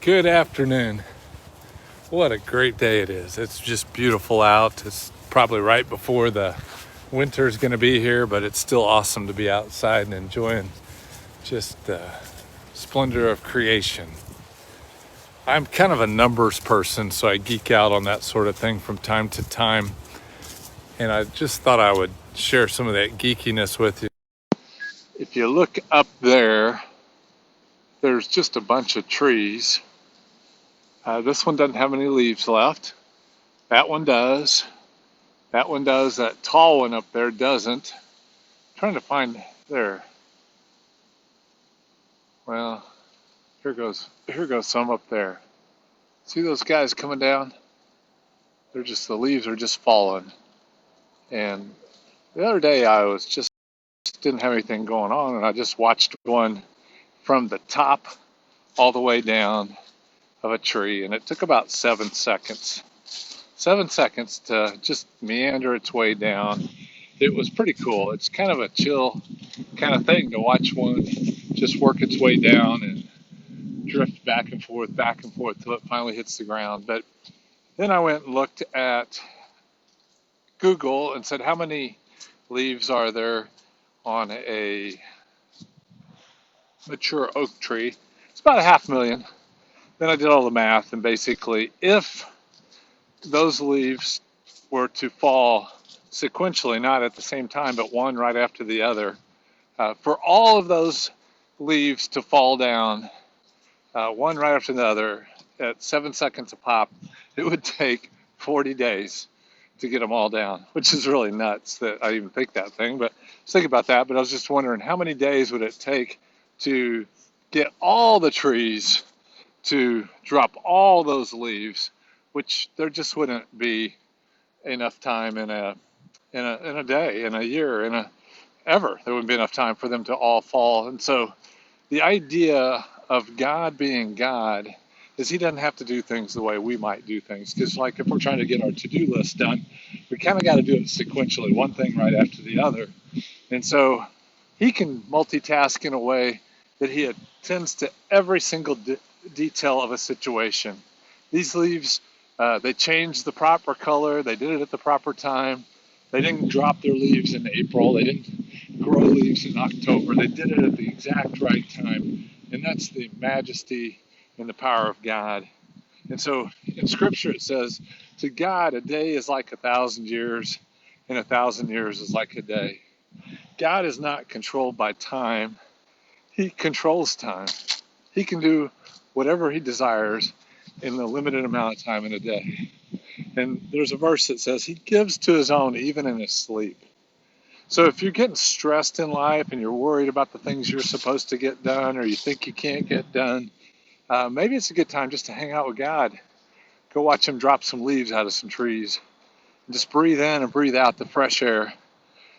Good afternoon. What a great day it is. It's just beautiful out. It's probably right before the winter's going to be here, but it's still awesome to be outside and enjoying just the splendor of creation. I'm kind of a numbers person, so I geek out on that sort of thing from time to time. And I just thought I would share some of that geekiness with you. If you look up there, there's just a bunch of trees. This one doesn't have any leaves left. That one does. That one does. That tall one up there doesn't. I'm trying to find there. Well, here goes some up there. See those guys coming down? The leaves are just falling. And the other day I was just didn't have anything going on, and I just watched one from the top all the way down of a tree, and it took about 7 seconds. 7 seconds to just meander its way down. It was pretty cool. It's kind of a chill kind of thing to watch one just work its way down and drift back and forth till it finally hits the ground. But then I went and looked at Google and said, how many leaves are there on a mature oak tree? It's about 500,000. Then I did all the math, and basically, if those leaves were to fall sequentially, not at the same time, but one right after the other, for all of those leaves to fall down, one right after the other, at 7 seconds a pop, it would take 40 days to get them all down, which is really nuts that I even think that thing. But I was thinking about that, but I was just wondering how many days would it take to get all the trees to drop all those leaves, which there just wouldn't be enough time in a day, in a year, ever. There wouldn't be enough time for them to all fall. And so the idea of God being God is he doesn't have to do things the way we might do things. Because like if we're trying to get our to-do list done, we kind of got to do it sequentially, one thing right after the other. And so he can multitask in a way that he attends to every single detail of a situation. These leaves, they changed the proper color. They did it at the proper time. They didn't drop their leaves in April. They didn't grow leaves in October. They did it at the exact right time. And that's the majesty and the power of God. And so in Scripture it says, to God, a day is like 1,000 years, and 1,000 years is like a day. God is not controlled by time. He controls time. He can do whatever he desires in the limited amount of time in a day. And there's a verse that says he gives to his own even in his sleep. So if you're getting stressed in life and you're worried about the things you're supposed to get done or you think you can't get done, maybe it's a good time just to hang out with God. Go watch him drop some leaves out of some trees. And just breathe in and breathe out the fresh air.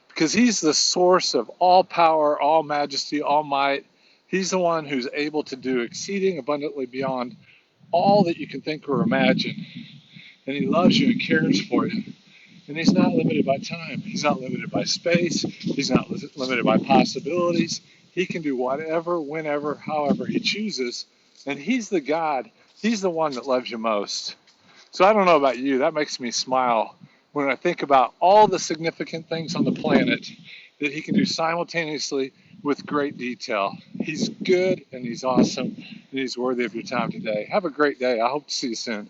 Because he's the source of all power, all majesty, all might. He's the one who's able to do exceeding abundantly beyond all that you can think or imagine. And he loves you and cares for you. And he's not limited by time. He's not limited by space. He's not limited by possibilities. He can do whatever, whenever, however he chooses. And he's the God. He's the one that loves you most. So I don't know about you. That makes me smile when I think about all the significant things on the planet that he can do simultaneously with great detail. He's good and he's awesome and he's worthy of your time today. Have a great day. I hope to see you soon.